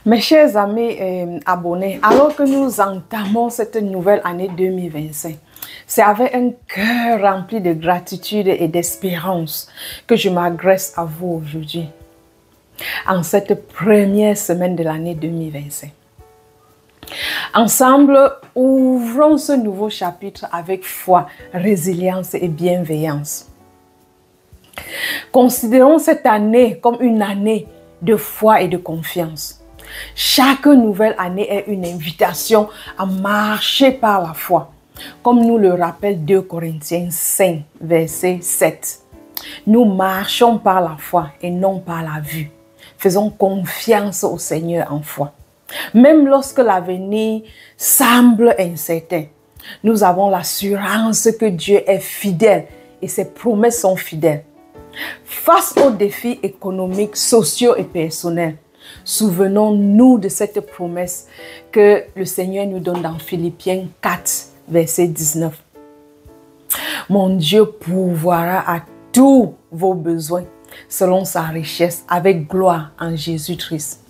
Mes chers amis et abonnés, alors que nous entamons cette nouvelle année 2025, c'est avec un cœur rempli de gratitude et d'espérance que je m'adresse à vous aujourd'hui, en cette première semaine de l'année 2025. Ensemble, ouvrons ce nouveau chapitre avec foi, résilience et bienveillance. Considérons cette année comme une année de foi et de confiance. Chaque nouvelle année est une invitation à marcher par la foi, comme nous le rappelle 2 Corinthiens 5, verset 7. Nous marchons par la foi et non par la vue. Faisons confiance au Seigneur en foi. Même lorsque l'avenir semble incertain, nous avons l'assurance que Dieu est fidèle et ses promesses sont fidèles. Face aux défis économiques, sociaux et personnels, souvenons-nous de cette promesse que le Seigneur nous donne dans Philippiens 4, verset 19. Mon Dieu pourvoira à tous vos besoins selon sa richesse avec gloire en Jésus-Christ.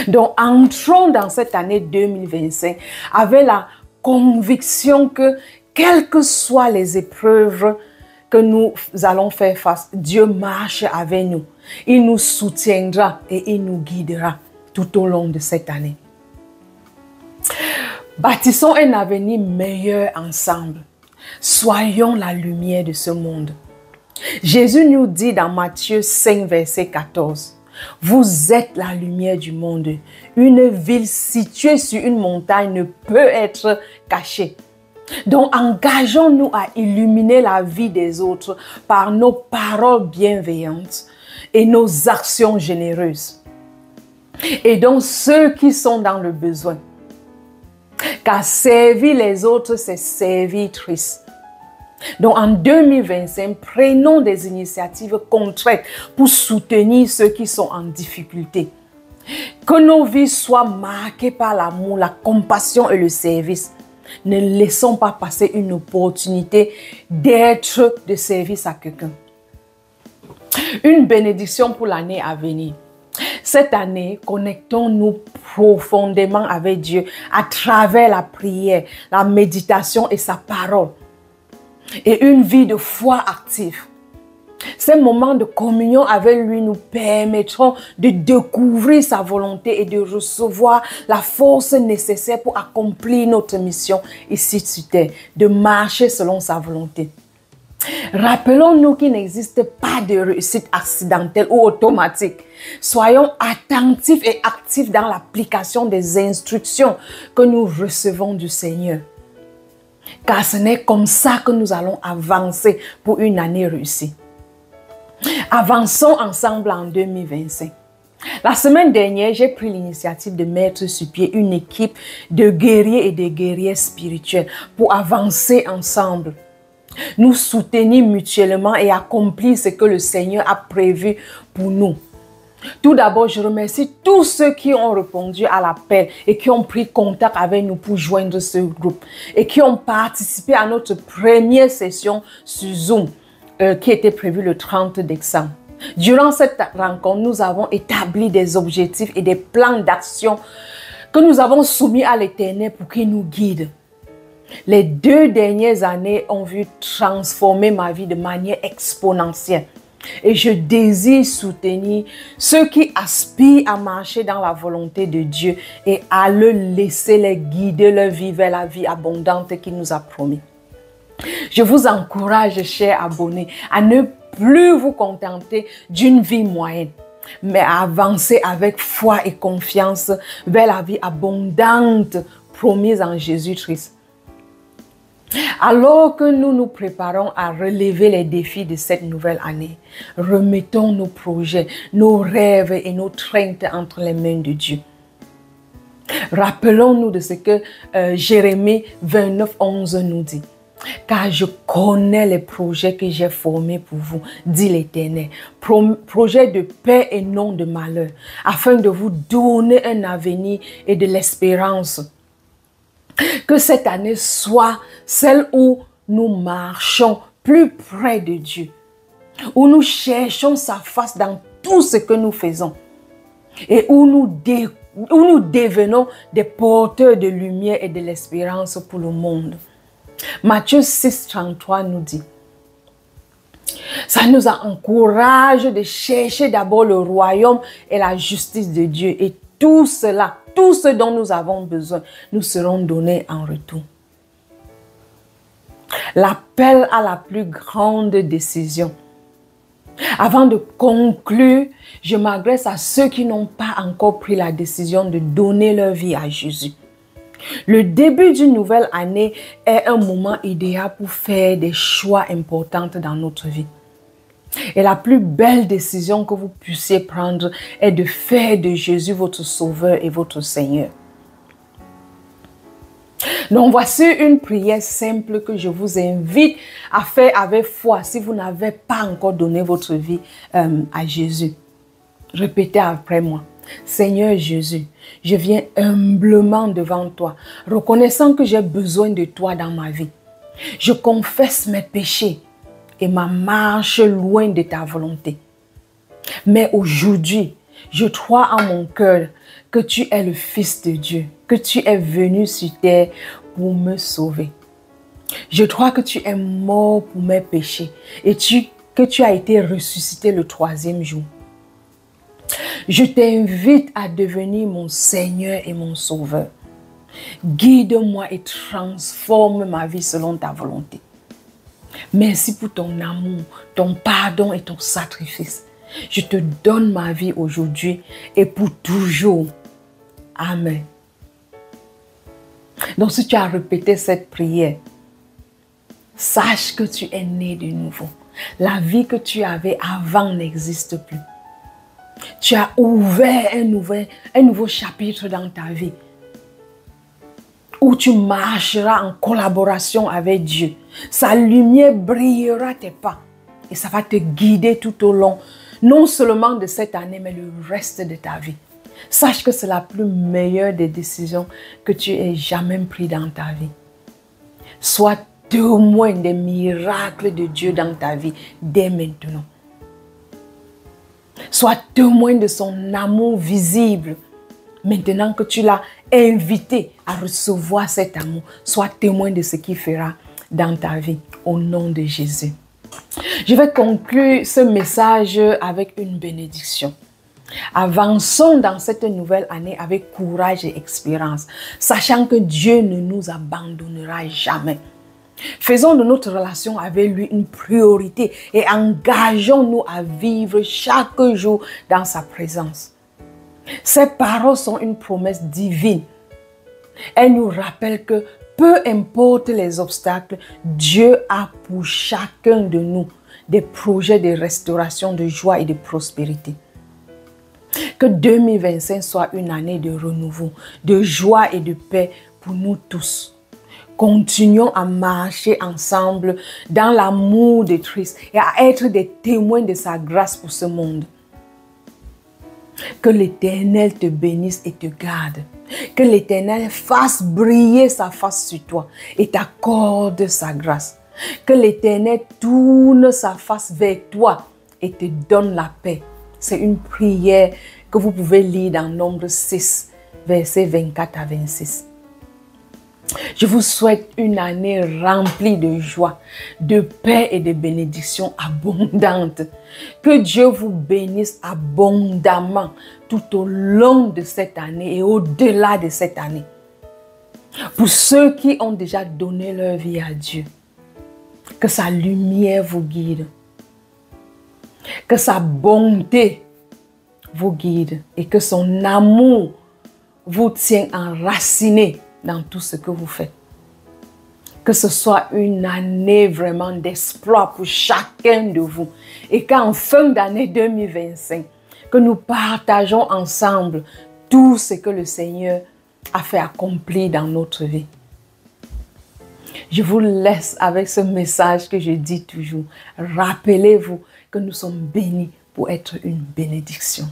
Donc, entrons dans cette année 2025 avec la conviction que, quelles que soient les épreuves que nous allons faire face, Dieu marche avec nous. Il nous soutiendra et il nous guidera tout au long de cette année. Bâtissons un avenir meilleur ensemble. Soyons la lumière de ce monde. Jésus nous dit dans Matthieu 5, verset 14, « Vous êtes la lumière du monde. Une ville située sur une montagne ne peut être cachée. » Donc, engageons-nous à illuminer la vie des autres par nos paroles bienveillantes et nos actions généreuses. Et donc, ceux qui sont dans le besoin. Car servir les autres, c'est servir Christ. Donc, en 2025, prenons des initiatives concrètes pour soutenir ceux qui sont en difficulté. Que nos vies soient marquées par l'amour, la compassion et le service. Ne laissons pas passer une opportunité d'être de service à quelqu'un. Une bénédiction pour l'année à venir. Cette année, connectons-nous profondément avec Dieu à travers la prière, la méditation et sa parole. Et une vie de foi active. Ces moments de communion avec lui nous permettront de découvrir sa volonté et de recevoir la force nécessaire pour accomplir notre mission ici sur terre, de marcher selon sa volonté. Rappelons-nous qu'il n'existe pas de réussite accidentelle ou automatique. Soyons attentifs et actifs dans l'application des instructions que nous recevons du Seigneur. Car ce n'est comme ça que nous allons avancer pour une année réussie. Avançons ensemble en 2025. La semaine dernière, j'ai pris l'initiative de mettre sur pied une équipe de guerriers et de guerrières spirituels pour avancer ensemble, nous soutenir mutuellement et accomplir ce que le Seigneur a prévu pour nous. Tout d'abord, je remercie tous ceux qui ont répondu à l'appel et qui ont pris contact avec nous pour joindre ce groupe et qui ont participé à notre première session sur Zoom qui était prévue le 30 décembre. Durant cette rencontre, nous avons établi des objectifs et des plans d'action que nous avons soumis à l'Éternel pour qu'il nous guide. Les 2 dernières années ont vu transformer ma vie de manière exponentielle. Et je désire soutenir ceux qui aspirent à marcher dans la volonté de Dieu et à le laisser les guider leur vie vers la vie abondante qu'il nous a promis. Je vous encourage, chers abonnés, à ne plus vous contenter d'une vie moyenne, mais à avancer avec foi et confiance vers la vie abondante promise en Jésus-Christ. Alors que nous nous préparons à relever les défis de cette nouvelle année, remettons nos projets, nos rêves et nos craintes entre les mains de Dieu. Rappelons-nous de ce que Jérémie 29, 11 nous dit. Car je connais les projets que j'ai formés pour vous, dit l'Éternel. Projets de paix et non de malheur, afin de vous donner un avenir et de l'espérance. Que cette année soit celle où nous marchons plus près de Dieu, où nous cherchons sa face dans tout ce que nous faisons et où nous découvrons où nous devenons des porteurs de lumière et de l'espérance pour le monde. Matthieu 6, 33 nous dit, ça nous encourage de chercher d'abord le royaume et la justice de Dieu. Et tout cela, tout ce dont nous avons besoin, nous serons donnés en retour. L'appel à la plus grande décision. Avant de conclure, je m'adresse à ceux qui n'ont pas encore pris la décision de donner leur vie à Jésus. Le début d'une nouvelle année est un moment idéal pour faire des choix importants dans notre vie. Et la plus belle décision que vous puissiez prendre est de faire de Jésus votre Sauveur et votre Seigneur. Donc voici une prière simple que je vous invite à faire avec foi si vous n'avez pas encore donné votre vie à Jésus. Répétez après moi. Seigneur Jésus, je viens humblement devant toi, reconnaissant que j'ai besoin de toi dans ma vie. Je confesse mes péchés et ma marche loin de ta volonté. Mais aujourd'hui, je crois en mon cœur que tu es le Fils de Dieu, que tu es venu sur terre pour me sauver. Je crois que tu es mort pour mes péchés et que tu as été ressuscité le 3e jour. Je t'invite à devenir mon Seigneur et mon Sauveur. Guide-moi et transforme ma vie selon ta volonté. Merci pour ton amour, ton pardon et ton sacrifice. Je te donne ma vie aujourd'hui et pour toujours. Amen. Donc si tu as répété cette prière, sache que tu es né de nouveau. La vie que tu avais avant n'existe plus. Tu as ouvert un nouveau chapitre dans ta vie où tu marcheras en collaboration avec Dieu. Sa lumière brillera tes pas et ça va te guider tout au long, non seulement de cette année, mais le reste de ta vie. Sache que c'est la plus meilleure des décisions que tu aies jamais prises dans ta vie. Sois témoin des miracles de Dieu dans ta vie dès maintenant. Sois témoin de son amour visible. Maintenant que tu l'as invité à recevoir cet amour, sois témoin de ce qu'il fera dans ta vie au nom de Jésus. Je vais conclure ce message avec une bénédiction. Avançons dans cette nouvelle année avec courage et expérience, sachant que Dieu ne nous abandonnera jamais. Faisons de notre relation avec lui une priorité et engageons-nous à vivre chaque jour dans sa présence. Ces paroles sont une promesse divine. Elles nous rappellent que peu importe les obstacles, Dieu a pour chacun de nous des projets de restauration, de joie et de prospérité. Que 2025 soit une année de renouveau, de joie et de paix pour nous tous. Continuons à marcher ensemble dans l'amour de Christ et à être des témoins de sa grâce pour ce monde. Que l'Éternel te bénisse et te garde. Que l'Éternel fasse briller sa face sur toi et t'accorde sa grâce. Que l'Éternel tourne sa face vers toi et te donne la paix. C'est une prière que vous pouvez lire dans Nombre 6, versets 24 à 26. Je vous souhaite une année remplie de joie, de paix et de bénédictions abondantes. Que Dieu vous bénisse abondamment tout au long de cette année et au-delà de cette année. Pour ceux qui ont déjà donné leur vie à Dieu, que sa lumière vous guide, que sa bonté vous guide et que son amour vous tienne enraciné dans tout ce que vous faites. Que ce soit une année vraiment d'exploit pour chacun de vous. Et qu'en fin d'année 2025, que nous partageons ensemble tout ce que le Seigneur a fait accomplir dans notre vie. Je vous laisse avec ce message que je dis toujours. Rappelez-vous que nous sommes bénis pour être une bénédiction.